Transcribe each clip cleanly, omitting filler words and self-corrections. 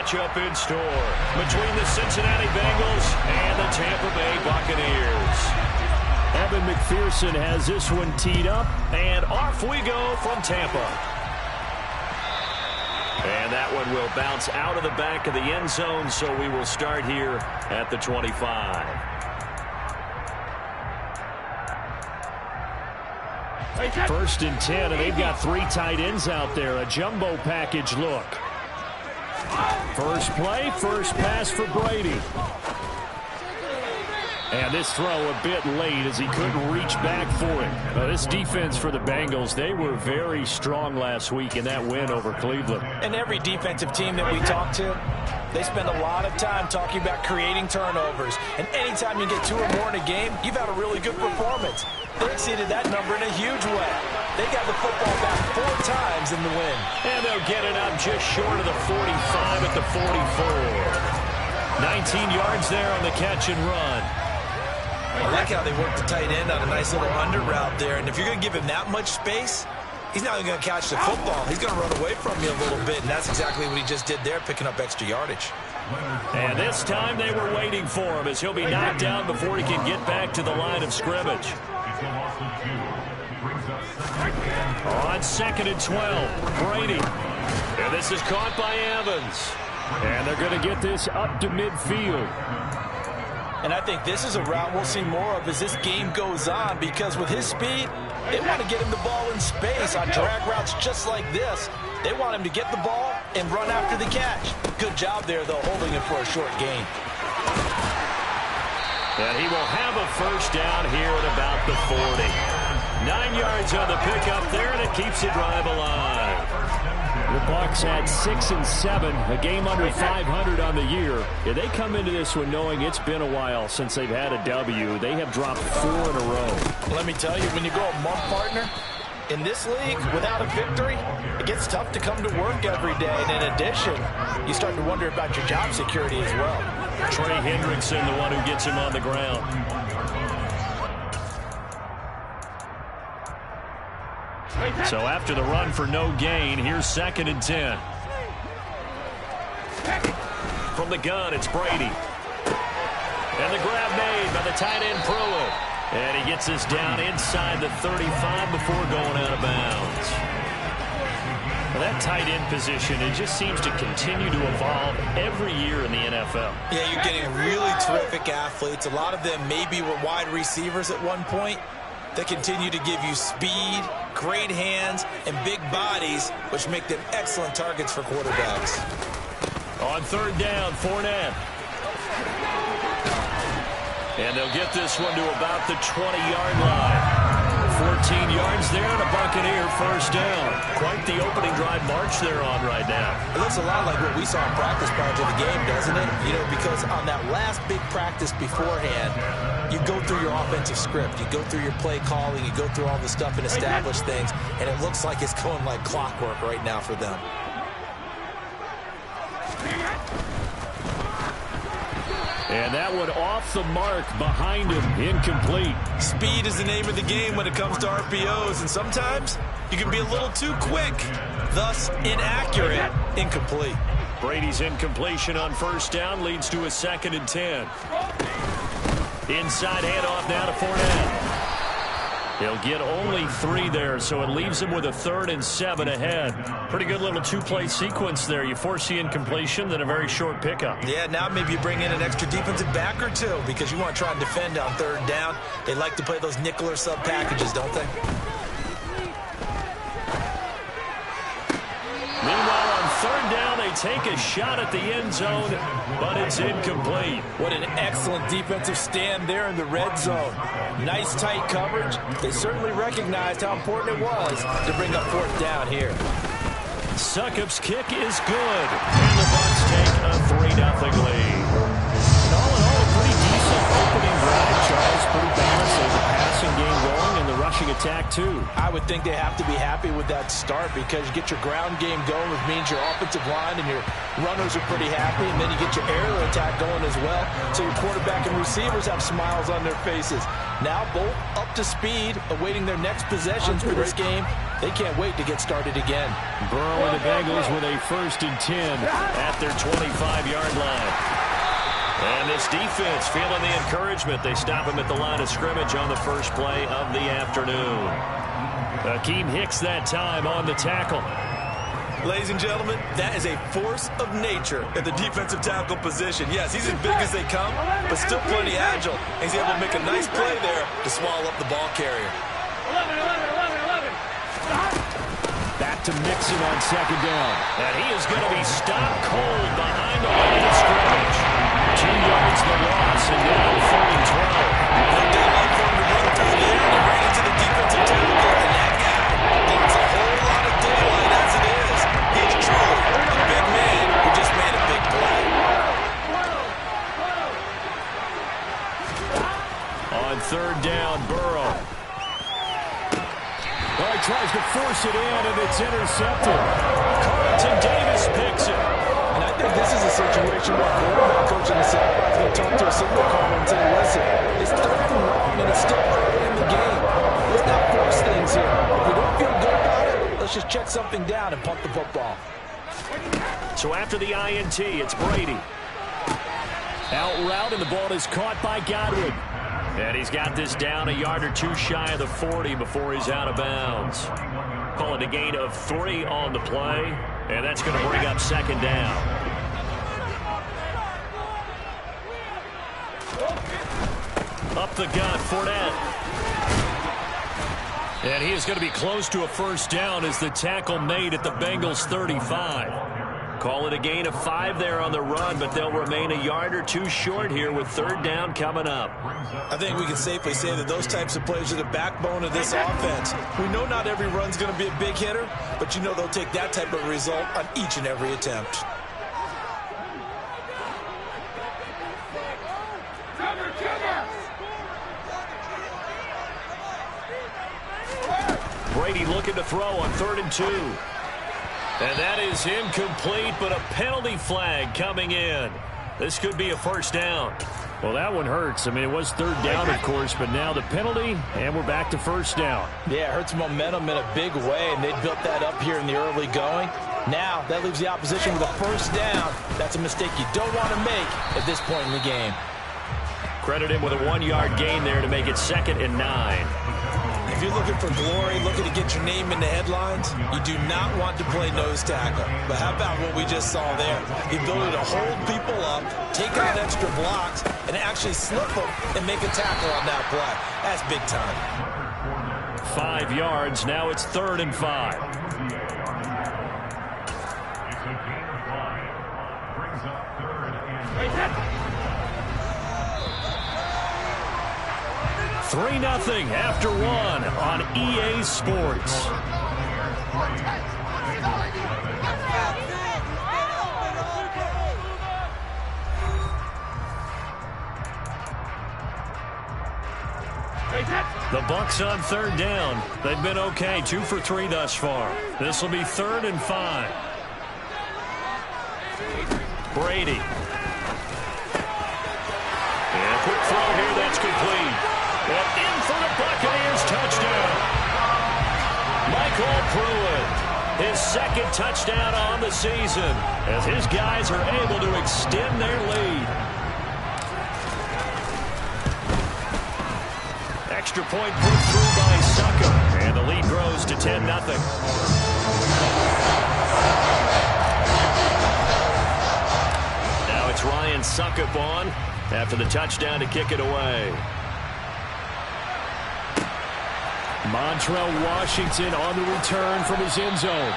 matchup in store between the Cincinnati Bengals and the Tampa Bay Buccaneers. Evan McPherson has this one teed up, and off we go from Tampa. And that one will bounce out of the back of the end zone, so we will start here at the 25. First and 10, and they've got 3 tight ends out there. A jumbo package look. First play, first pass for Brady. And this throw a bit late as he couldn't reach back for it. This defense for the Bengals, they were very strong last week in that win over Cleveland. And every defensive team that we talk to, they spend a lot of time talking about creating turnovers. And anytime you get 2 or more in a game, you've had a really good performance. They exceeded that number in a huge way. They got the football back 4 times in the win. And they'll get it up just short of the 45 at the 44. 19 yards there on the catch and run. I like how they work the tight end on a nice little under route there. And if you're going to give him that much space, he's not even going to catch the football. He's going to run away from you a little bit, and that's exactly what he just did there, picking up extra yardage. And this time they were waiting for him as he'll be knocked down before he can get back to the line of scrimmage. On 2nd and 12, Brady. And this is caught by Evans. And they're going to get this up to midfield. And I think this is a route we'll see more of as this game goes on, because with his speed, they want to get him the ball in space on drag routes just like this. They want him to get the ball and run after the catch. Good job there, though, holding it for a short gain. And he will have a first down here at about the 40. 9 yards on the pickup there, and it keeps the drive alive. The Bucs had 6 and 7, a game under 500 on the year. Yeah, they come into this one knowing it's been a while since they've had a W. They have dropped 4 in a row. Let me tell you, when you go a month, partner, in this league, without a victory, it gets tough to come to work every day. And in addition, you start to wonder about your job security as well. Trey Hendrickson, the one who gets him on the ground. So after the run for no gain, here's 2nd and 10. From the gun, it's Brady. And the grab made by the tight end Pruitt. And he gets this down inside the 35 before going out of bounds. Well, that tight end position, it just seems to continue to evolve every year in the NFL. Yeah, you're getting really terrific athletes. A lot of them maybe were wide receivers at one point. They continue to give you speed, great hands, and big bodies, which make them excellent targets for quarterbacks. On 3rd down, Fournette. And they'll get this one to about the 20-yard line. 14 yards there and a Buccaneer first down. Quite the opening drive march they're on right now. It looks a lot like what we saw in practice prior to the game, doesn't it? You know, because on that last big practice beforehand, you go through your offensive script. You go through your play calling. You go through all the stuff and establish things. And it looks like it's going like clockwork right now for them. And that one off the mark behind him, incomplete. Speed is the name of the game when it comes to RPOs, and sometimes you can be a little too quick, thus inaccurate, incomplete. Brady's incompletion on first down leads to a 2nd and 10. Inside handoff now to Fournette. He'll get only 3 there, so it leaves him with a 3rd and 7 ahead. Pretty good little 2-play sequence there. You force the incompletion, then a very short pickup. Yeah, now maybe you bring in an extra defensive back or 2 because you want to try and defend on 3rd down. They like to play those nickel or sub packages, don't they? Meanwhile, on 3rd down, they take a shot at the end zone, but it's incomplete. What an excellent defensive stand there in the red zone. Nice tight coverage. They certainly recognized how important it was to bring up 4th down here. Succop's kick is good, and the Bucs take a 3-0 lead. And all in all, a pretty decent opening drive, Charles. Pretty balanced. There's a passing game going, and the rushing attack 2. I would think they have to be happy with that start because you get your ground game going, which means your offensive line and your runners are pretty happy, and then you get your aerial attack going as well. So your quarterback and receivers have smiles on their faces. Now both up to speed, awaiting their next possessions for this game. They can't wait to get started again. Burrow and the Bengals with a 1st and 10 at their 25-yard line. And this defense feeling the encouragement. They stop him at the line of scrimmage on the first play of the afternoon. Akeem Hicks that time on the tackle. Ladies and gentlemen, that is a force of nature at the defensive tackle position. Yes, he's as big as they come, but still plenty agile. He's able to make a nice play there to swallow up the ball carrier. Back to Mixon on 2nd down. And he is going to be stopped cold behind the line of scrimmage. 2 yards the loss, and now 3rd and 12. They love for him to run through there and right into the defensive tackle, and that guy gets a whole lot of daylight as it is. He's truly a big man who just made a big play. On 3rd down, Burrow. Oh, he tries to force it in, and it's intercepted. Carlton Davis picks it. And I think this is a situation where quarterback coach and the sideline is going to talk to a signal caller and say, listen, it's 3rd and long, and it's still early in the game. Let's not force things here. If we don't feel good about it, let's just check something down and punt the football. So after the INT, it's Brady. Out route, and the ball is caught by Godwin. And he's got this down a yard or 2 shy of the 40 before he's out of bounds. Call it a gain of 3 on the play, and that's going to bring up 2nd down. Up the gut, Fournette. And he is going to be close to a 1st down as the tackle made at the Bengals 35. Call it a gain of 5 there on the run, but they'll remain a yard or 2 short here with 3rd down coming up. I think we can safely say that those types of plays are the backbone of this offense. We know not every run's going to be a big hitter, but you know they'll take that type of result on each and every attempt. Brady looking to throw on 3rd and 2. And that is incomplete, but a penalty flag coming in. This could be a 1st down. Well, that one hurts. I mean, it was 3rd down, of course, but now the penalty, and we're back to 1st down. Yeah, it hurts momentum in a big way, and they built that up here in the early going. Now, that leaves the opposition with a 1st down. That's a mistake you don't want to make at this point in the game. Credit him with a 1-yard gain there to make it 2nd and 9. If you're looking for glory, looking to get your name in the headlines, you do not want to play nose tackle. But how about what we just saw there? The ability to hold people up, take out extra blocks, and actually slip them and make a tackle on that play. That's big time. 5 yards. Now it's 3rd and 5. 3-0 after 1 on EA Sports. The Bucs on 3rd down. They've been okay, 2 for 3 thus far. This will be 3rd and 5. Brady. And a quick throw here, that's complete. And in for the Buccaneers touchdown. Michael Pruitt, his 2nd touchdown on the season as his guys are able to extend their lead. Extra point put through by Succop, and the lead grows to 10-0. Now it's Ryan Succop on after the touchdown to kick it away. Montrell Washington on the return from his end zone.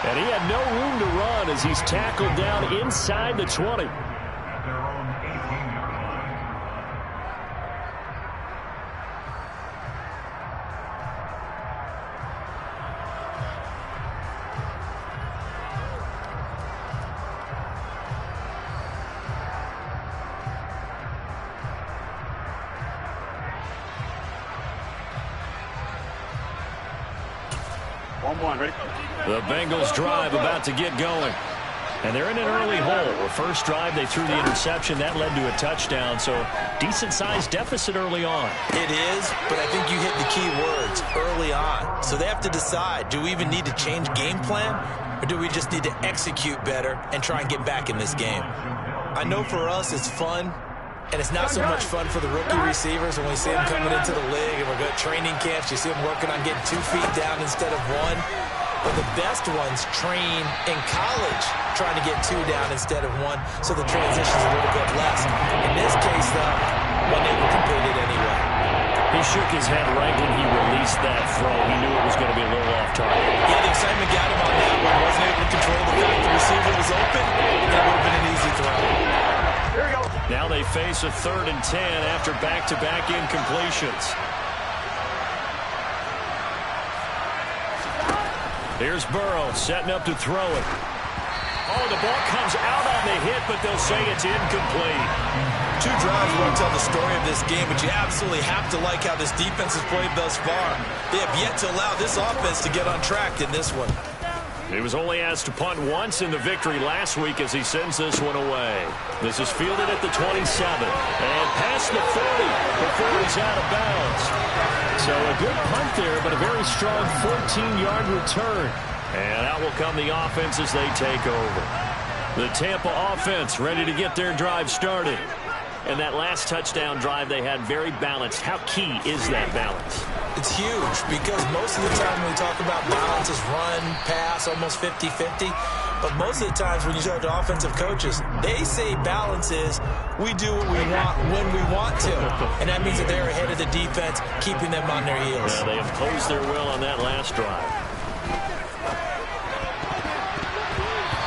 And he had no room to run as he's tackled down inside the 20. The Bengals drive about to get going. And they're in an early hole. The first drive, they threw the interception. That led to a touchdown, so decent-sized deficit early on. It is, but I think you hit the key words, early on. So they have to decide, do we even need to change game plan, or do we just need to execute better and try and get back in this game? I know for us it's fun, and it's not so much fun for the rookie receivers when we see them coming into the league and we're going to training camps. You see them working on getting 2 feet down instead of 1. But the best ones train in college trying to get 2 down instead of 1, so the transition's a little bit less. In this case, though, one able to complete it anyway. He shook his head right when he released that throw. He knew it was going to be a little off target. Yeah, the excitement got him on that one. Wasn't able to control the fact the receiver was open. That would have been an easy throw. Here we go. Now they face a 3rd and 10 after back-to-back incompletions. Here's Burrow setting up to throw it. Oh, the ball comes out on the hit, but they'll say it's incomplete. 2 drives won't tell the story of this game, but you absolutely have to like how this defense has played thus far. They have yet to allow this offense to get on track in this one. He was only asked to punt once in the victory last week as he sends this one away. This is fielded at the 27 and past the 40 before he's out of bounds. So a good punt there, but a very strong 14-yard return. And out will come the offense as they take over. The Tampa offense ready to get their drive started. And that last touchdown drive they had very balanced. How key is that balance? It's huge because most of the time when we talk about balance is run, pass, almost 50-50. But most of the times when you talk to offensive coaches, they say balance is we do what we want when we want to. And that means that they're ahead of the defense, keeping them on their heels. Yeah, they imposed their will on that last drive.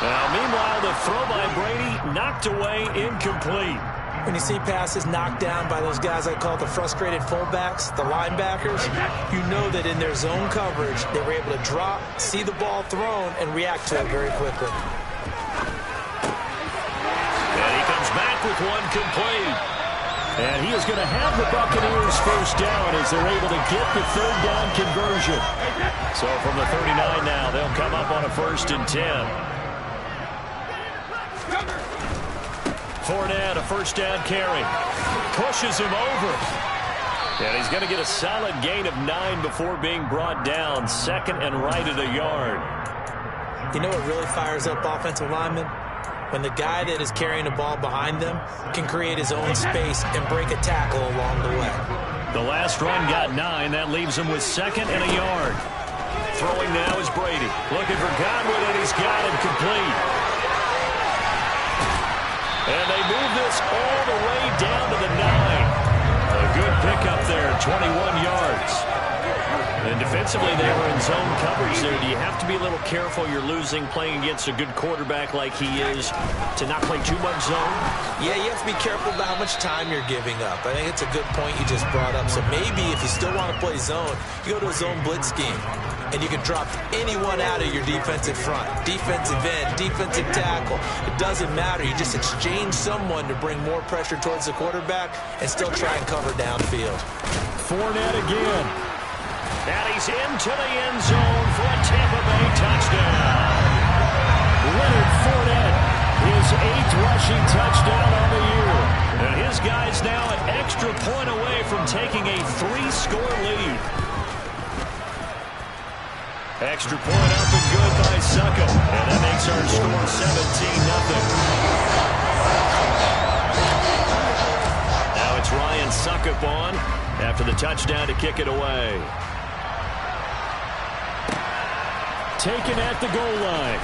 Now, meanwhile, the throw by Brady knocked away, incomplete. When you see passes knocked down by those guys I call the frustrated fullbacks, the linebackers, you know that in their zone coverage, they were able to drop, see the ball thrown, and react to it very quickly. And he comes back with one complete. And he is going to have the Buccaneers first down as they're able to get the 3rd down conversion. So from the 39 now, they'll come up on a 1st and 10. Fournette, a 1st down carry. Pushes him over. And he's going to get a solid gain of 9 before being brought down. 2nd and right at a yard. You know what really fires up offensive linemen? When the guy that is carrying the ball behind them can create his own space and break a tackle along the way. The last run got 9. That leaves him with 2nd and a yard. Throwing now is Brady. Looking for Godwin, and he's got him complete. And they move this all the way down to the 9. A good pickup there, 21 yards. And defensively, they were in zone coverage there. Do you have to be a little careful you're losing playing against a good quarterback like he is to not play too much zone? Yeah, you have to be careful about how much time you're giving up. I think it's a good point you just brought up. So maybe if you still want to play zone, you go to a zone blitz scheme. And you can drop anyone out of your defensive front. Defensive end, defensive tackle. It doesn't matter. You just exchange someone to bring more pressure towards the quarterback and still try and cover downfield. Fournette again. And he's into the end zone for a Tampa Bay touchdown. Leonard Fournette, his 8th rushing touchdown on the year. And his guy's now an extra point away from taking a 3-score lead. Extra point up and good by Succop. And that makes our score 17-0. Now it's Ryan Succop on after the touchdown to kick it away. Taken at the goal line.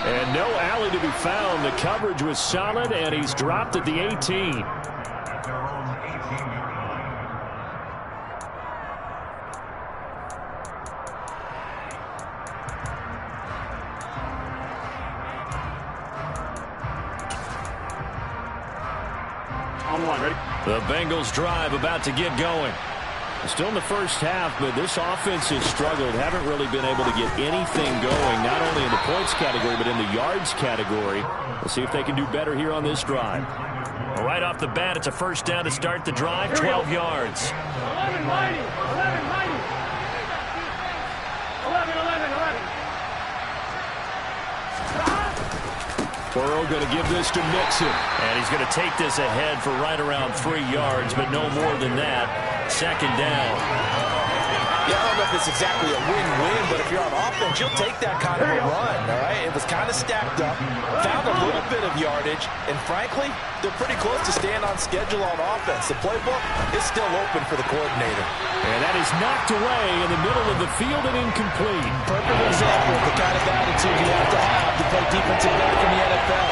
And no alley to be found. The coverage was solid, and he's dropped at the 18. The Bengals drive about to get going. Still in the first half, but this offense has struggled. Haven't really been able to get anything going, not only in the points category, but in the yards category. We'll see if they can do better here on this drive. Well, right off the bat, it's a 1st down to start the drive, 12 yards. Burrow going to give this to Mixon. And he's going to take this ahead for right around 3 yards, but no more than that. Second down. Yeah, I don't know if it's exactly a win-win, but if you're on offense, you'll take that kind of a run, all right? It was kind of stacked up, found a little bit of yardage, and frankly, they're pretty close to staying on schedule on offense. The playbook is still open for the coordinator. And that is knocked away in the middle of the field and incomplete. Perfect example of the kind of attitude you have to play defensive back in the NFL.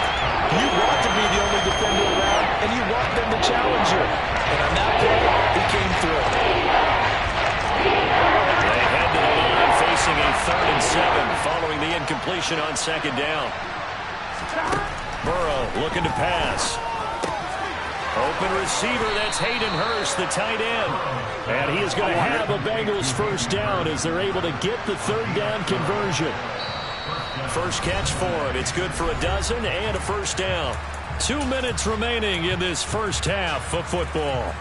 You want to be the only defender around, and you want them to challenge you. And on that play, he came through. They head to the line facing a 3rd and 7 following the incompletion on second down. Burrow looking to pass. Open receiver, that's Hayden Hurst, the tight end. And he is going to have a Bengals first down as they're able to get the 3rd down conversion. First catch for him. It's good for a dozen and a first down. 2 minutes remaining in this first half of football.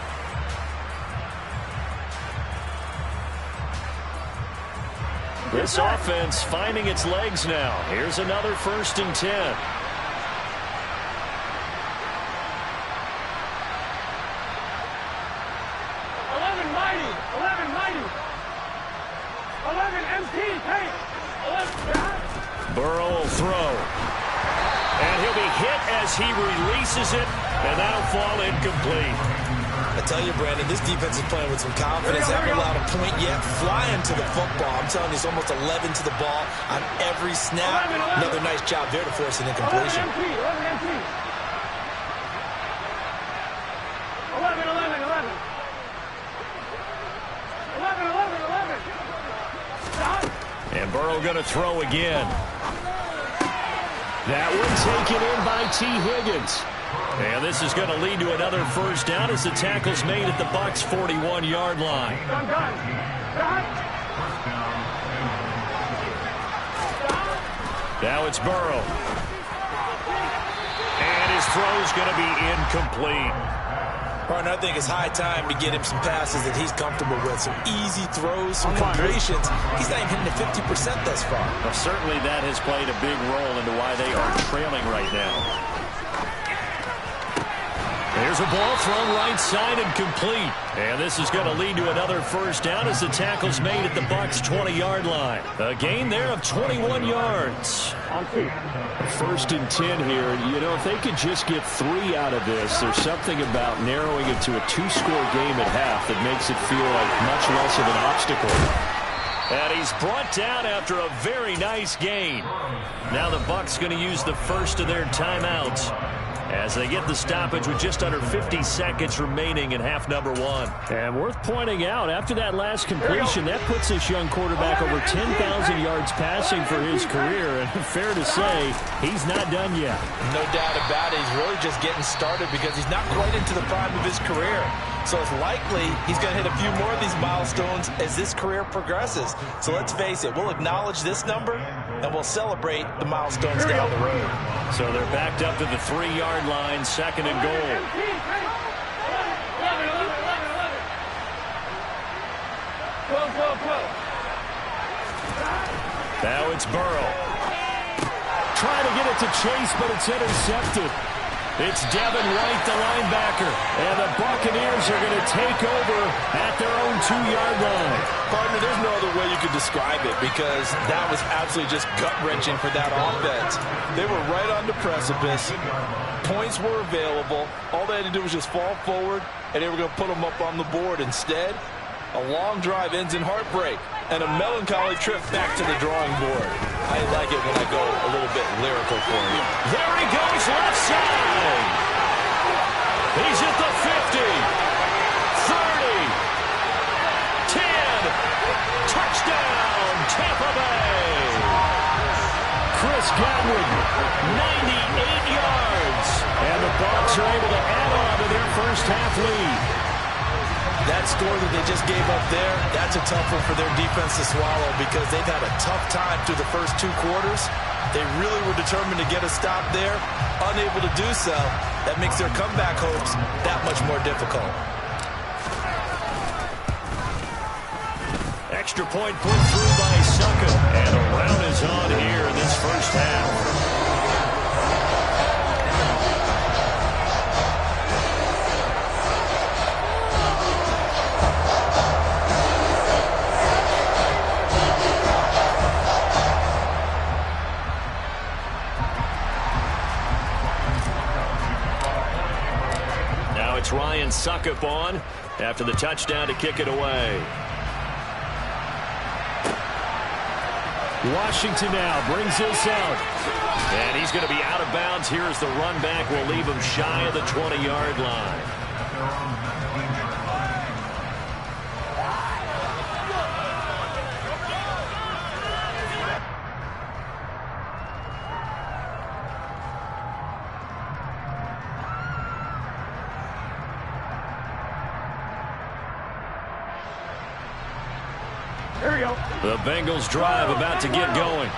This offense finding its legs now. Here's another 1st and 10. 11 mighty, 11 mighty, 11 MT, hey, 11. Burrow will throw. And he'll be hit as he releases it, and that'll fall incomplete. I tell you, Brandon, this defense is playing with some confidence. They haven't allowed a point yet. Flying to the football. I'm telling you, it's almost 11 to the ball on every snap. Another nice job there to force an incompletion. 11 MT. 11, 11, 11. 11, 11, 11. Stop. And Burrow going to throw again. That one taken in by T. Higgins. And this is going to lead to another first down as the tackle's made at the Bucs' 41-yard line. Now it's Burrow. And his throw's going to be incomplete. Partner, I think it's high time to get him some passes that he's comfortable with. Some easy throws, some completions. He's not even hitting the 50% thus far. Well, certainly that has played a big role into why they are trailing right now. There's a ball thrown right side and complete. And this is going to lead to another first down as the tackle's made at the Bucs' 20-yard line. A gain there of 21 yards. 1st and 10 here. You know, if they could just get 3 out of this, there's something about narrowing it to a 2-score game at half that makes it feel like much less of an obstacle. And he's brought down after a very nice gain. Now the Bucs going to use the first of their timeouts as they get the stoppage with just under 50 seconds remaining in half number 1. And worth pointing out, after that last completion, that puts this young quarterback over 10,000 yards passing for his career. And fair to say, he's not done yet. No doubt about it. He's really just getting started because he's not quite into the prime of his career. So it's likely he's going to hit a few more of these milestones as this career progresses. So let's face it, we'll acknowledge this number and we'll celebrate the milestones down the road. So they're backed up to the 3-yard line, 2nd and goal. 11, 11, 11, 12, 12, 12. Now it's Burrow. Trying to get it to Chase, but it's intercepted. It's Devin White, the linebacker. And the Buccaneers are going to take over at their own 2-yard line. Partner, there's no other way you could describe it because that was absolutely just gut-wrenching for that offense. They were right on the precipice. Points were available. All they had to do was just fall forward, and they were going to put them up on the board. Instead, a long drive ends in heartbreak and a melancholy trip back to the drawing board. I like it when I go a little bit lyrical for you. There he goes, left side. He's at the 50, 30, 10. Touchdown, Tampa Bay. Chris Godwin, 98 yards. and the Bucs are able to add on to their first half lead. That score that they just gave up there, that's a tough one for their defense to swallow because they've had a tough time through the first 2 quarters. They really were determined to get a stop there. Unable to do so, that makes their comeback hopes that much more difficult. Extra point put through by Suckup. And a round is on here in this first half. it's Ryan Succop on after the touchdown to kick it away. Washington now brings this out. And he's going to be out of bounds here as the run back will leave him shy of the 20-yard line. Here we go. The Bengals drive about to get going.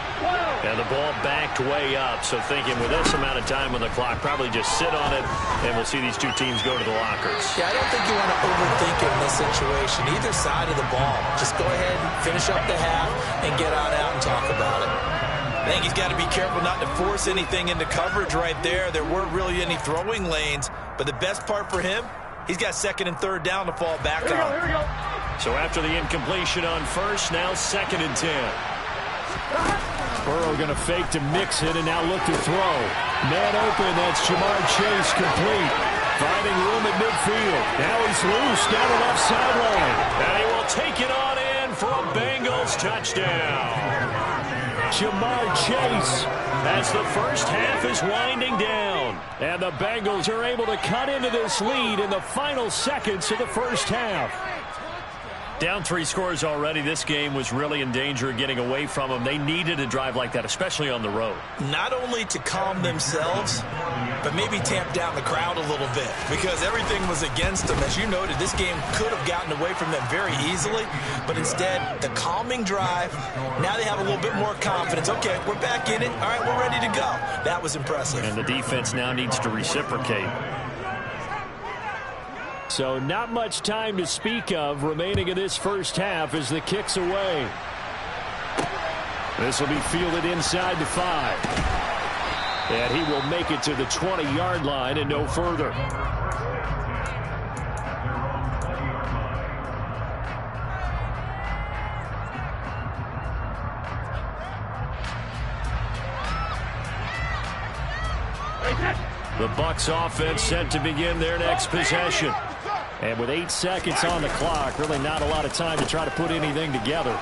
And the ball backed way up, so thinking with this amount of time on the clock, probably just sit on it, and we'll see these two teams go to the lockers. Yeah, I don't think you want to overthink it in this situation. Either side of the ball. Just go ahead and finish up the half and get on out and talk about it. I think he's got to be careful not to force anything into coverage right there. There weren't really any throwing lanes, but the best part for him, he's got second and third down to fall back on. Here we go. So after the incompletion on first, now 2nd and 10. Burrow going to fake to mix it and now look to throw. Man open, that's Jamar Chase complete. Finding room at midfield. Now he's loose down the left sideline. And he will take it on in for a Bengals touchdown. Jamar Chase. As the first half is winding down. And the Bengals are able to cut into this lead in the final seconds of the first half. Down 3 scores already. This game was really in danger of getting away from them. They needed a drive like that, especially on the road. Not only to calm themselves, but maybe tamp down the crowd a little bit because everything was against them. As you noted, this game could have gotten away from them very easily, but instead, the calming drive, now they have a little bit more confidence. Okay, we're back in it. All right, we're ready to go. That was impressive. And the defense now needs to reciprocate. So not much time to speak of remaining in this first half as the kick's away. This will be fielded inside the 5. And he will make it to the 20-yard line and no further. The Bucs offense set to begin their next possession. And with 8 seconds on the clock, really not a lot of time to try to put anything together.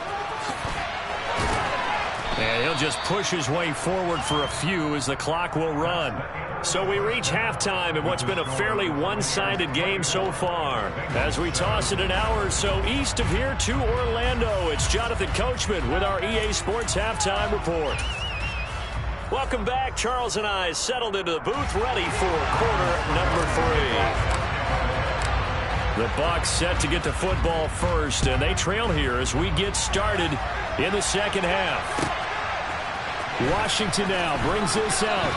And he'll just push his way forward for a few as the clock will run. So we reach halftime in what's been a fairly one-sided game so far. As we toss it an hour or so east of here to Orlando, it's Jonathan Coachman with our EA Sports Halftime Report. Welcome back. Charles and I settled into the booth ready for quarter number 3. The Bucs set to get the football first, and they trail here as we get started in the second half. Washington now brings this out.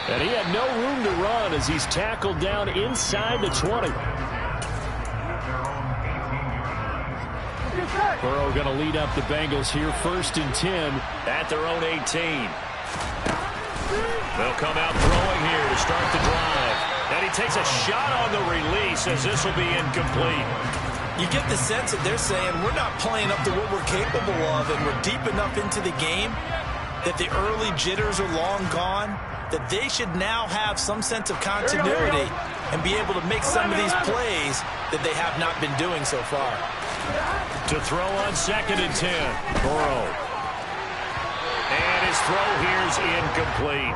And he had no room to run as he's tackled down inside the 20. Burrow going to lead up the Bengals here 1st and 10 at their own 18. They'll come out throwing here to start the drive. And he takes a shot on the release as this will be incomplete. You get the sense that they're saying we're not playing up to what we're capable of, and we're deep enough into the game that the early jitters are long gone, that they should now have some sense of continuity and be able to make some of these plays that they have not been doing so far. To throw on 2nd and 10. Burrow. And his throw here is incomplete.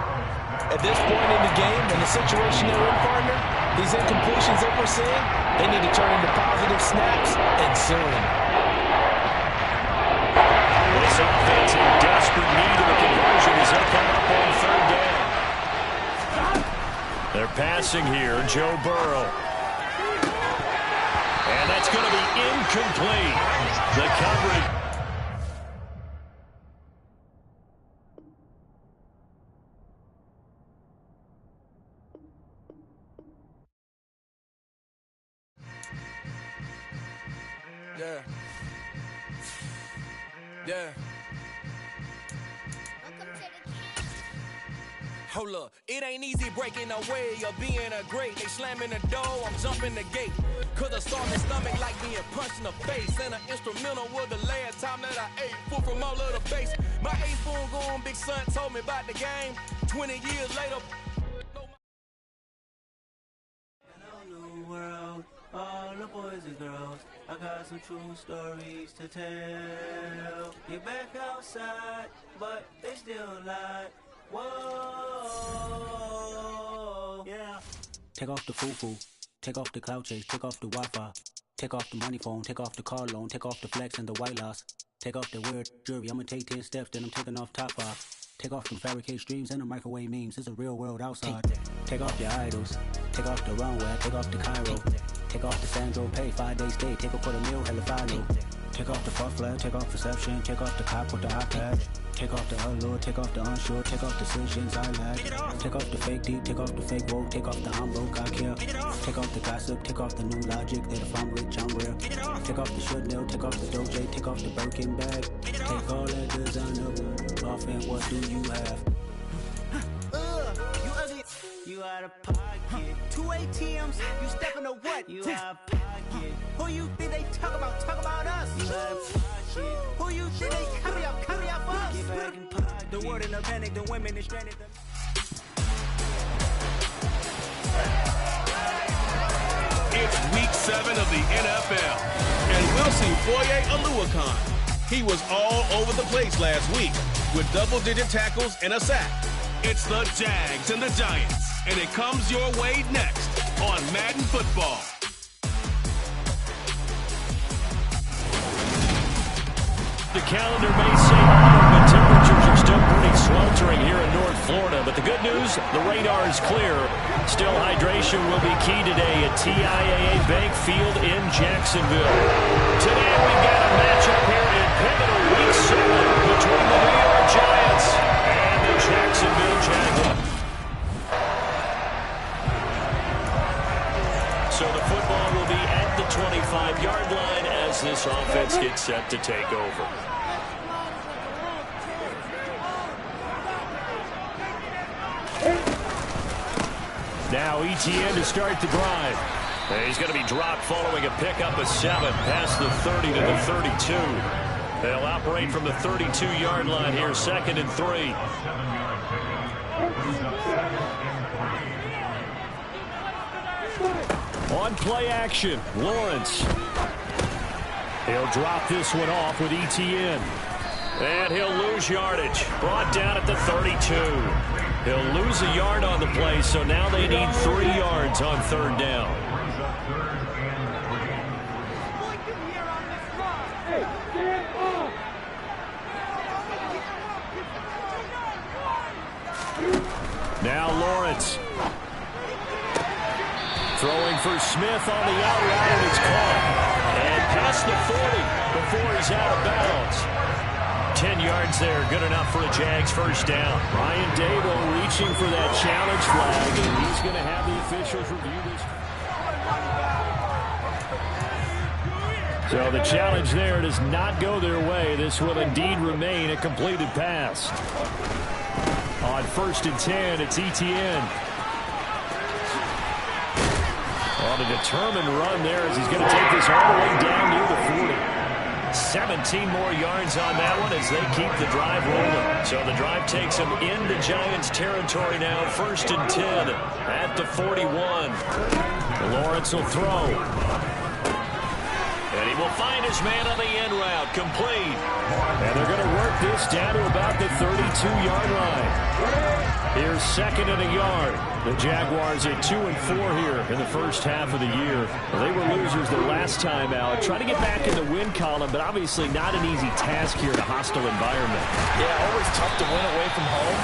At this point in the game, in the situation they're in, partner, these incompletions that we're seeing, they need to turn into positive snaps, and soon. This offense in desperate need of a conversion as they come up on 3rd down. They're passing here, Joe Burrow. And that's going to be incomplete. The coverage. Yeah. Hold up, it ain't easy breaking away or being a great. They slamming the door, I'm jumping the gate. Cause I saw my stomach like being punched in the face. And an instrumental was the last time that I ate food from all of the base. My 8-spoon going big son told me about the game. 20 years later. boys and girls, I got some true stories to tell. You're back outside, but they still lie. Whoa, yeah. Take off the foo-foo, take off the cloud chase, take off the Wi-Fi. Take off the money phone, take off the car loan, take off the flex and the white loss. Take off the weird jewelry, I'ma take 10 steps, then I'm taking off top 5. Take off them fabricated streams and the microwave memes, it's a real world outside. Take off your idols, take off the runway, take off the Cairo. Take off the Sandro pay, 5-day stay, take off for the meal, hella follow. Take off the fuck flag, take off perception, take off the cop with the iPad. Take off the allure, take off the unsure, take off decisions I lack. Take off the fake deep, take off the fake woke, take off the I'm broke, I care. Take off the gossip, take off the new logic that if I'm rich, I'm real. Take off the Chanel, take off the Doja, take off the Birkin bag. Take all that designer off and what do you have? You ugly. You out of pocket. 2 ATMs, you stepping to what? You out of pocket. Who you think they talk about? Talk about us. You out of pocket. Who you think they carry up for us? Get back in pocket. The word in the panic, the women is stranded. It's week 7 of the NFL, and we'll see Foye Oluokun. He was all over the place last week with double-digit tackles and a sack. It's the Jags and the Giants, and it comes your way next on Madden Football. The calendar may say autumn, but temperatures are still pretty sweltering here in North Florida. But the good news, the radar is clear. Still, hydration will be key today at TIAA Bank Field in Jacksonville. Today, we've got a matchup here in pivotal week 7 between the New York Giants and the Jacksonville Jaguars. So the football will be at the 25-yard line as this offense gets set to take over. Now ETN to start the drive. He's going to be dropped following a pickup of 7 past the 30 to the 32. They'll operate from the 32-yard line here, 2nd and 3. On play action, Lawrence. He'll drop this one off with ETN. And he'll lose yardage. Brought down at the 32. He'll lose a yard on the play, so now they need 3 yards on 3rd down. Now Lawrence. Throwing for Smith on the out route, and it's caught. And past the 40 before he's out of bounds. 10 yards there, good enough for a Jags first down. Ryan Dable reaching for that challenge flag, and he's going to have the officials review this. So the challenge there does not go their way. This will indeed remain a completed pass. On 1st and 10, it's ETN. On a determined run there as he's going to take this all the way down near the 40. 17 more yards on that one as they keep the drive rolling. So the drive takes them into Giants territory now. 1st and 10 at the 41. Lawrence will throw. And he will find his man on the end route. Complete. And they're going to work this down to about the 32-yard line. Here's 2nd and a yard. The Jaguars at 2 and 4 here in the first half of the year. They were losers their last time out. Trying to get back in the win column, but obviously not an easy task here in a hostile environment. Yeah, always tough to win away from home.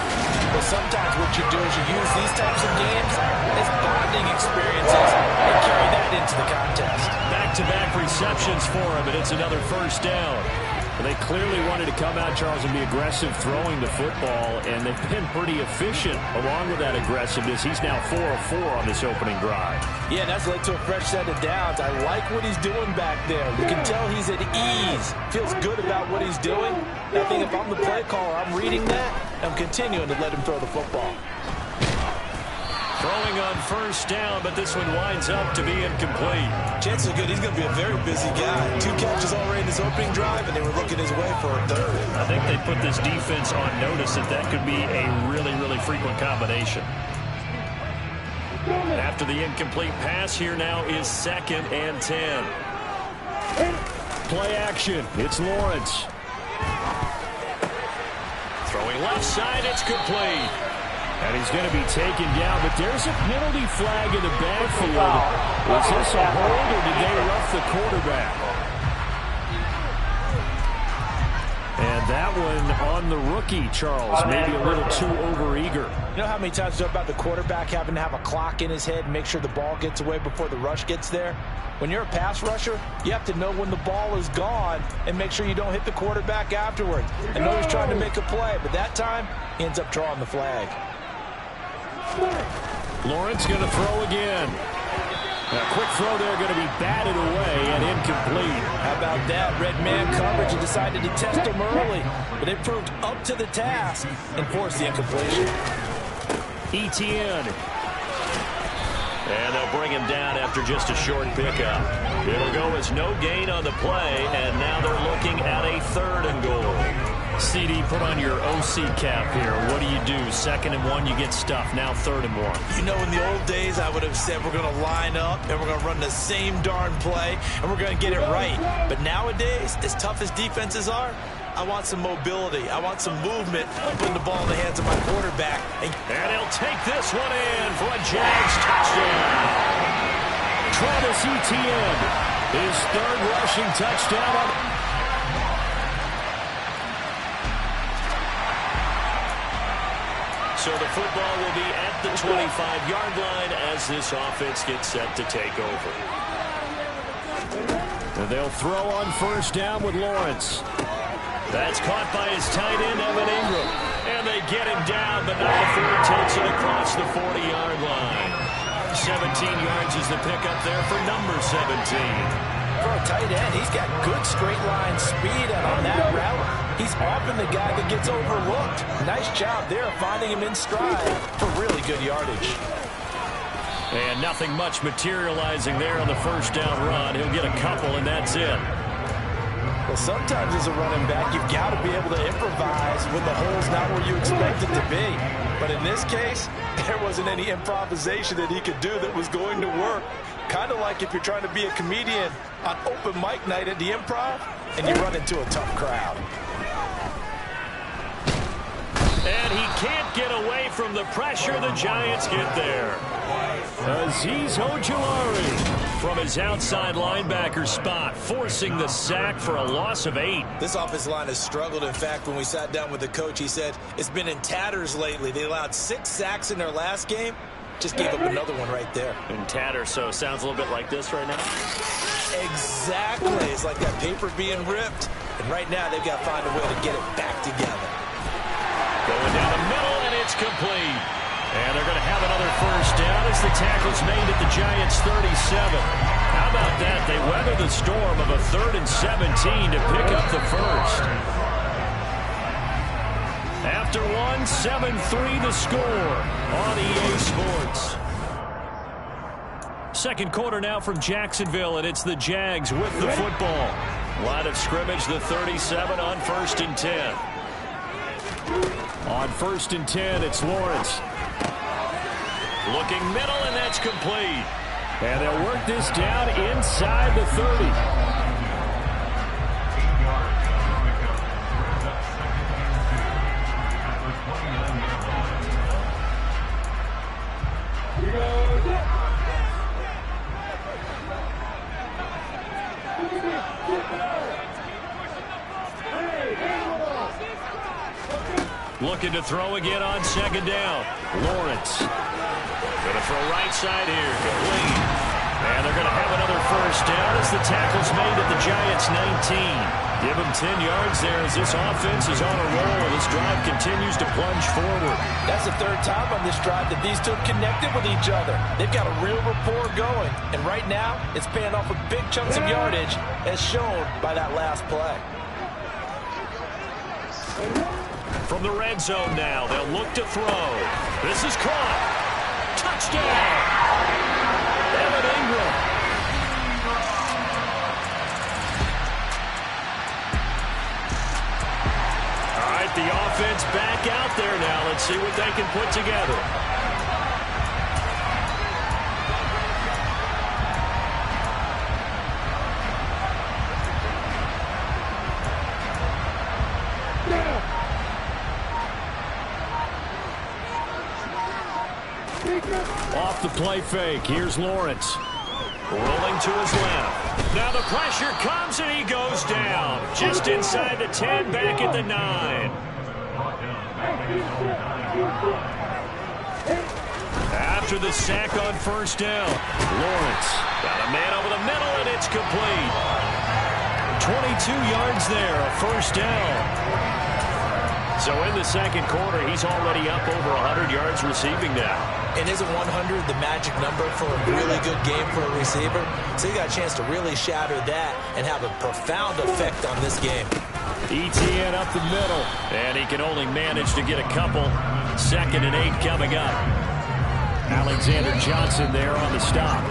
But sometimes what you do is you use these types of games as bonding experiences and carry that into the contest. Back-to-back receptions for him, and it's another first down. They clearly wanted to come out, Charles, and be aggressive throwing the football, and they've been pretty efficient along with that aggressiveness. He's now 4 of 4 on this opening drive. Yeah, that's led to a fresh set of downs. I like what he's doing back there. You can tell he's at ease. Feels good about what he's doing. I think if I'm the play caller, I'm reading that. I'm continuing to let him throw the football. Throwing on first down, but this one winds up to be incomplete. Chances are good he's going to be a very busy guy. 2 catches already in his opening drive, and they were looking his way for a 3rd. I think they put this defense on notice that could be a really, really frequent combination. After the incomplete pass, here now is 2nd and 10. Play action. It's Lawrence. Throwing left side, it's complete. And he's going to be taken down, but there's a penalty flag in the backfield. Was this a hold, or did they rough the quarterback? And that one on the rookie, Charles. Maybe a little too overeager. You know how many times about the quarterback having to have a clock in his head and make sure the ball gets away before the rush gets there? When you're a pass rusher, you have to know when the ball is gone and make sure you don't hit the quarterback afterward. I know he's trying to make a play, but that time, he ends up drawing the flag. Lawrence going to throw again. A quick throw there, going to be batted away and incomplete. How about that? Red man coverage and decided to test him early, but they proved up to the task and forced the incompletion. Etienne. And they'll bring him down after just a short pickup. It'll go as no gain on the play, and now they're looking at a 3rd and goal. CD, put on your OC cap here. What do you do? 2nd and 1, you get stuffed. Now 3rd and 1. You know, in the old days, I would have said we're going to line up and we're going to run the same darn play and we're going to get it right. But nowadays, as tough as defenses are, I want some mobility. I want some movement, putting the ball in the hands of my quarterback. And he'll take this one in for a Jags touchdown. Travis Etienne, his 3rd rushing touchdown. So the football will be at the 25-yard line as this offense gets set to take over. And they'll throw on 1st down with Lawrence. That's caught by his tight end, Evan Ingram. And they get him down, but not before he takes it across the 40-yard line. 17 yards is the pickup there for number 17. For a tight end, he's got good straight line speed, and on that route, he's often the guy that gets overlooked. Nice job there finding him in stride for really good yardage. And nothing much materializing there on the 1st down run. He'll get a couple, and that's it. Well, sometimes as a running back, you've got to be able to improvise when the hole's not where you expect it to be. But in this case, there wasn't any improvisation that he could do that was going to work. Kind of like if you're trying to be a comedian on open mic night at the Improv and you run into a tough crowd. And he can't get away from the pressure. The Giants get there. Azeez Ojulari from his outside linebacker spot, forcing the sack for a loss of 8. This offensive line has struggled. In fact, when we sat down with the coach, he said it's been in tatters lately. They allowed 6 sacks in their last game. Just gave up another one right there. In tatters, so sounds a little bit like this right now. Exactly. It's like that paper being ripped. And right now, they've got to find a way to get it back together. Going down the middle, and it's complete. And they're going to have another 1st down as the tackle's made at the Giants' 37. How about that? They weather the storm of a 3rd and 17 to pick up the 1st. After 1, 7-3 the score on EA Sports. 2nd quarter now from Jacksonville, and it's the Jags with the football. Line of scrimmage, the 37 on 1st and 10. On 1st and 10, it's Lawrence. Looking middle, and that's complete. And they'll work this down inside the 30. Looking to throw again on 2nd down. Lawrence. Going to throw right side here. Complete. And they're going to have another 1st down as the tackle's made at the Giants' 19. Give them 10 yards there as this offense is on a roll. This drive continues to plunge forward. That's the 3rd time on this drive that these two have connected with each other. They've got a real rapport going. And right now, it's paying off with big chunks of yardage as shown by that last play. From the red zone now, they'll look to throw. This is caught. Touchdown! Evan Ingram. All right, the offense back out there now. Let's see what they can put together. Off the play fake, here's Lawrence. Rolling to his left. Now the pressure comes and he goes down. Just inside the 10, back at the 9. After the sack on first down, Lawrence got a man over the middle, and it's complete. 22 yards there, a first down. So in the second quarter, he's already up over 100 yards receiving now. And isn't 100 the magic number for a really good game for a receiver? So he got a chance to really shatter that and have a profound effect on this game. ETN up the middle. And he can only manage to get a couple. 2nd and 8 coming up. Alexander Johnson there on the stop.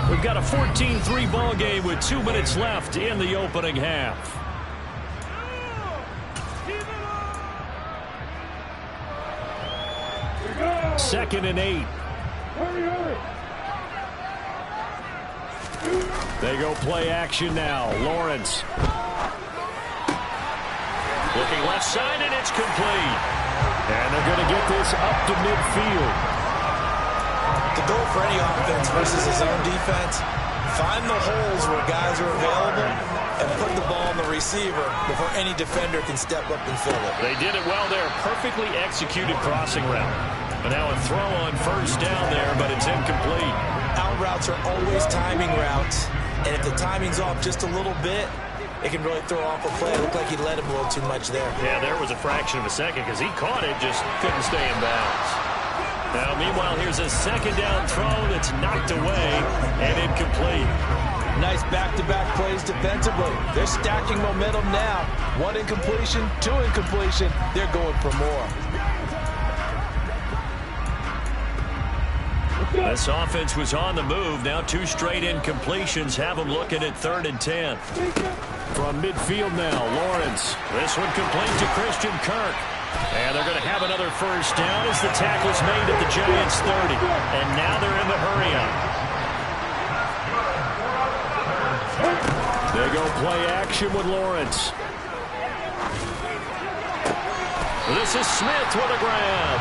We've got a 14-3 ball game with 2 minutes left in the opening half. Second and 8. They go play action now. Lawrence. Looking left side, and it's complete. And they're going to get this up to midfield. The goal for any offense versus his own defense, find the holes where guys are available and put the ball on the receiver before any defender can step up and fill it. They did it well there. Perfectly executed crossing route. But now a throw on first down there, but it's incomplete. Out routes are always timing routes, and if the timing's off just a little bit, it can really throw off a play. It looked like he let him a little too much there. Yeah, there was a fraction of a second because he caught it, just couldn't stay in bounds. Now, meanwhile, here's a second down throw that's knocked away and incomplete. Nice back-to-back plays defensively. They're stacking momentum now. 1 incompletion, 2 incompletion. They're going for more. This offense was on the move. Now 2 straight incompletions have them looking at 3rd and 10. From midfield now, Lawrence. This one complete to Christian Kirk. And they're going to have another first down as the tackle's made at the Giants' 30. And now they're in the hurry-up. They go play action with Lawrence. This is Smith with a grab.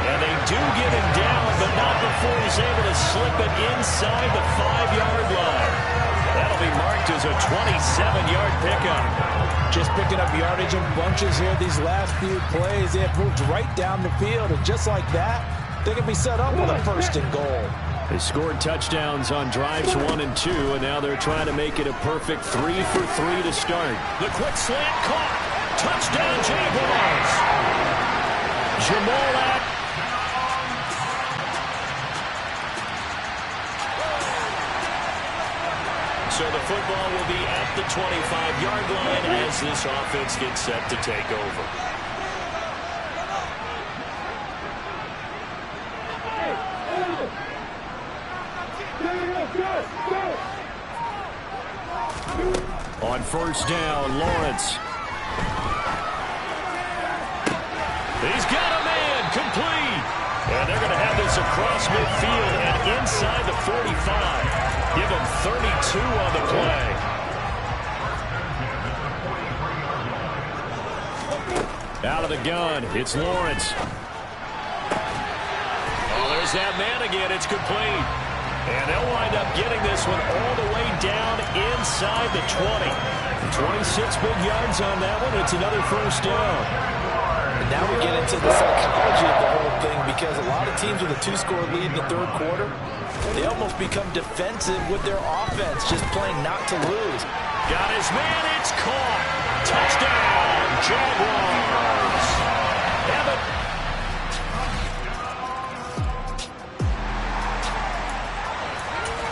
And they do get him down, but not before he's able to slip it inside the 5-yard line. That'll be marked as a 27-yard pickup. Just picking up yardage in bunches here these last few plays. They have moved right down the field, and just like that, they can be set up with a 1st and goal. They scored touchdowns on drives 1 and 2, and now they're trying to make it a perfect 3 for 3 to start. The quick slant caught. Touchdown, Jaguars. Jamal Adams. So the football will be at the 25-yard line as this offense gets set to take over. On first down, Lawrence. He's got a man, complete. And they're going to have this across midfield and inside the 45. Give him 32 on the play. Out of the gun, it's Lawrence. Oh, there's that man again. It's complete. And they'll wind up getting this one all the way down inside the 20. 26 big yards on that one. It's another first down. And now we get into the psychology of the whole thing, because a lot of teams with a 2-score lead in the 3rd quarter, they almost become defensive with their offense, just playing not to lose. Got his man, it's caught. Touchdown, Jaguars. Evan.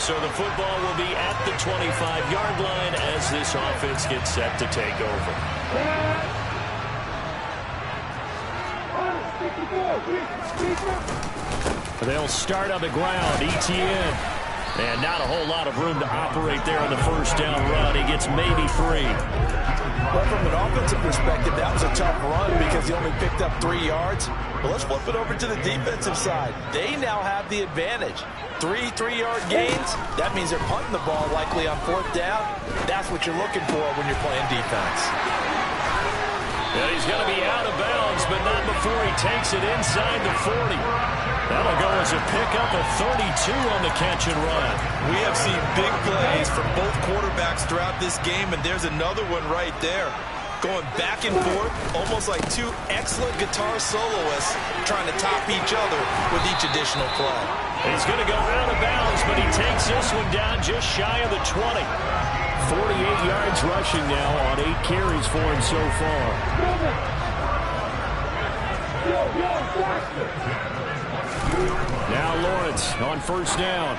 So the football will be at the 25-yard line as this offense gets set to take over. They'll start on the ground. ETN. And not a whole lot of room to operate there on the first down run. He gets maybe 3. Well, from an offensive perspective, that was a tough run because he only picked up 3 yards. But let's flip it over to the defensive side. They now have the advantage. 3 3-yard gains. That means they're punting the ball likely on 4th down. That's what you're looking for when you're playing defense. And he's going to be out of bounds, but not before he takes it inside the 40. That'll go as a pickup of 32 on the catch and run. We have seen big plays from both quarterbacks throughout this game, and there's another one right there. Going back and forth, almost like two excellent guitar soloists trying to top each other with each additional play. He's going to go out of bounds, but he takes this one down just shy of the 20. 48 yards rushing now on 8 carries for him so far. Now Lawrence on first down.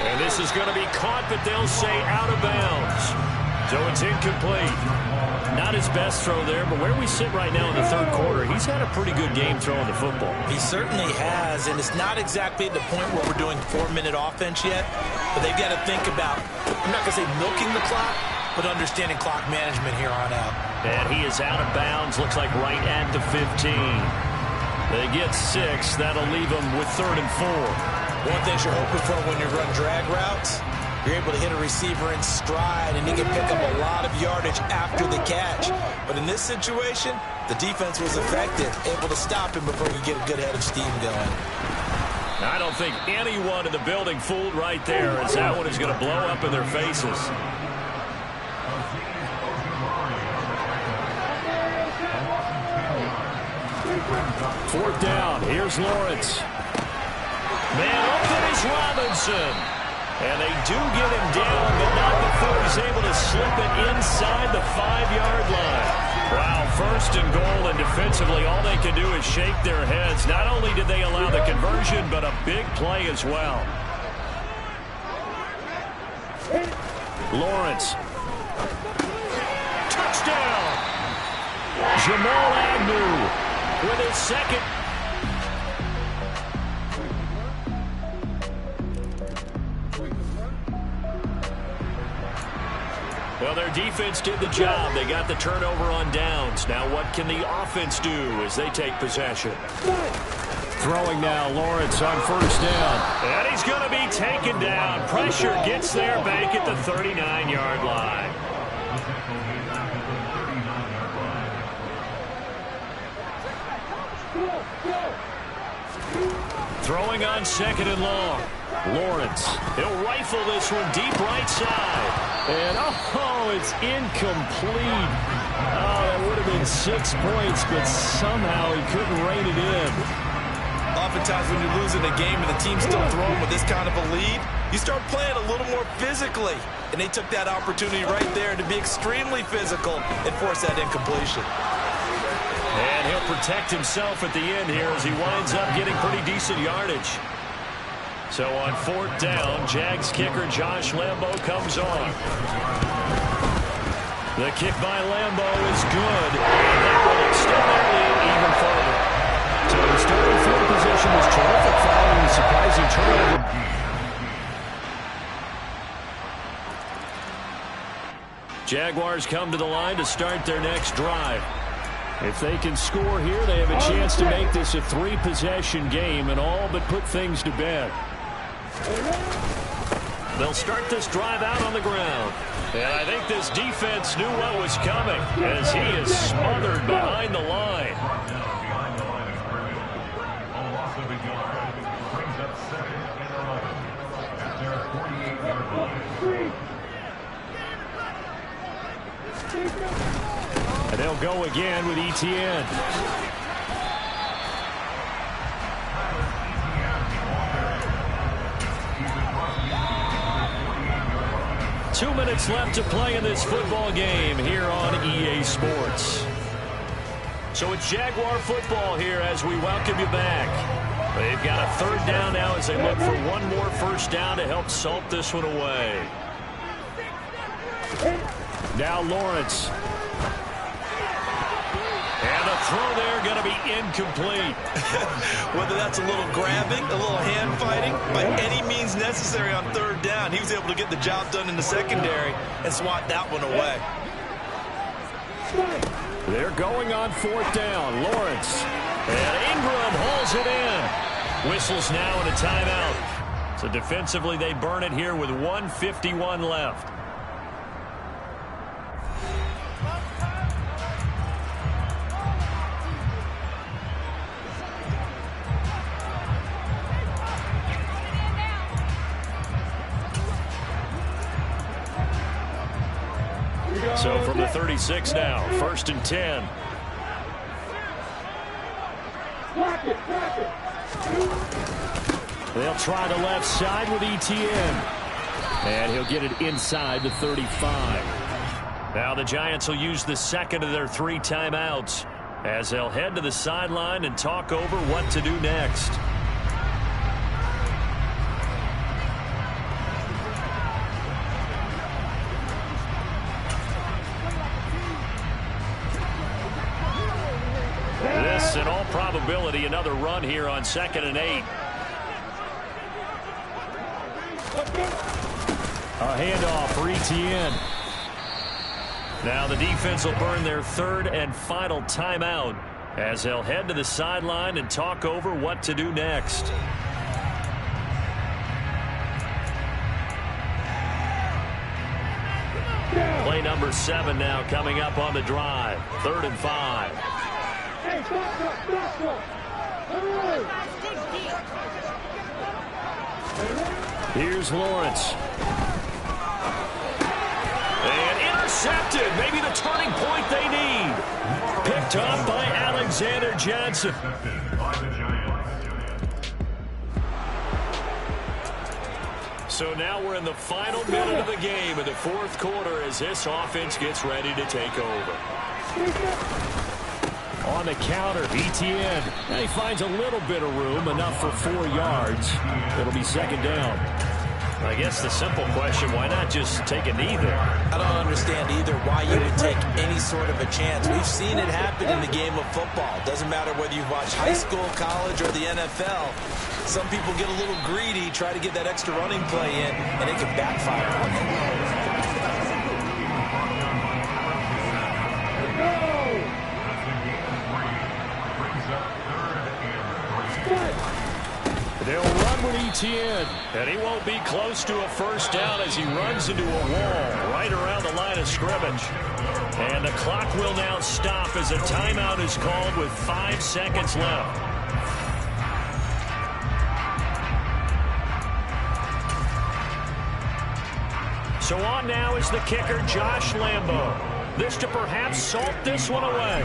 And this is going to be caught, but they'll say out of bounds. So it's incomplete. Not his best throw there, but where we sit right now in the third quarter, he's had a pretty good game throwing the football. He certainly has, and it's not exactly at the point where we're doing 4-minute offense yet, but they've got to think about, I'm not going to say milking the clock, but understanding clock management here on out. And he is out of bounds, looks like right at the 15. They get 6. That'll leave them with 3rd and 4. One thing you're hoping for when you run drag routes, you're able to hit a receiver in stride, and he can pick up a lot of yardage after the catch. But in this situation, the defense was effective, able to stop him before he could get a good head of steam going. I don't think anyone in the building fooled right there, as that one is going to blow up in their faces. Fourth down. Here's Lawrence. Man open is Robinson. And they do get him down, but not before he's able to slip it inside the 5-yard line. Wow, 1st and goal, and defensively all they can do is shake their heads. Not only did they allow the conversion, but a big play as well. Lawrence. Touchdown! Jamal Agnew with his second. Well, their defense did the job. They got the turnover on downs. Now what can the offense do as they take possession? Throwing now, Lawrence on first down. And he's going to be taken down. Pressure gets there back at the 39-yard line. Throwing on 2nd and long. Lawrence. He'll rifle this one deep right side. And, oh, it's incomplete. Oh, that would have been 6 points, but somehow he couldn't rein it in. Oftentimes when you're losing a game and the team's still throwing with this kind of a lead, you start playing a little more physically. And they took that opportunity right there to be extremely physical and force that incompletion. And he'll protect himself at the end here as he winds up getting pretty decent yardage. So on 4th down, Jags kicker Josh Lambo comes on. The kick by Lambo is good. And that will extend their lead even further. So the starting field position was terrific following the surprising turnover. Jaguars come to the line to start their next drive. If they can score here, they have a chance to make this a 3-possession game and all but put things to bed. They'll start this drive out on the ground. And I think this defense knew what was coming as he is smothered behind the line. And they'll go again with Etienne. Two minutes left to play in this football game here on EA Sports. So it's Jaguar football here as we welcome you back. They've got a 3rd down now as they look for one more first down to help salt this one away. Now Lawrence. And the throw there going to be incomplete. Whether that's a little grabbing, a little hand fighting, by any means necessary on 3rd down, he was able to get the job done in the secondary and swat that one away. They're going on 4th down. Lawrence. And Ingram hauls it in. Whistles now and a timeout. So defensively they burn it here with 1:51 left. So from the 36 now, 1st and 10. They'll try the left side with Etienne. And he'll get it inside the 35. Now the Giants will use the second of their 3 timeouts as they'll head to the sideline and talk over what to do next. This, in all probability, another run here on 2nd and 8. A handoff for Etienne. Now the defense will burn their 3rd and final timeout as they'll head to the sideline and talk over what to do next. Play number 7 now coming up on the drive. 3rd and 5. Here's Lawrence. And intercepted. Maybe the turning point they need. Picked up by Alexander Johnson. So now we're in the final minute of the game in the 4th quarter as this offense gets ready to take over. On the counter, Etienne. And he finds a little bit of room, enough for 4 yards. It'll be 2nd down. I guess the simple question, why not just take a knee there? I don't understand either why you would take any sort of a chance. We've seen it happen in the game of football. Doesn't matter whether you watch high school, college, or the NFL. Some people get a little greedy, try to get that extra running play in, and it can backfire on them. They'll run with Etienne. And he won't be close to a 1st down as he runs into a wall right around the line of scrimmage. And the clock will now stop as a timeout is called with 5 seconds left. So on now is the kicker, Josh Lambo. This to perhaps salt this one away.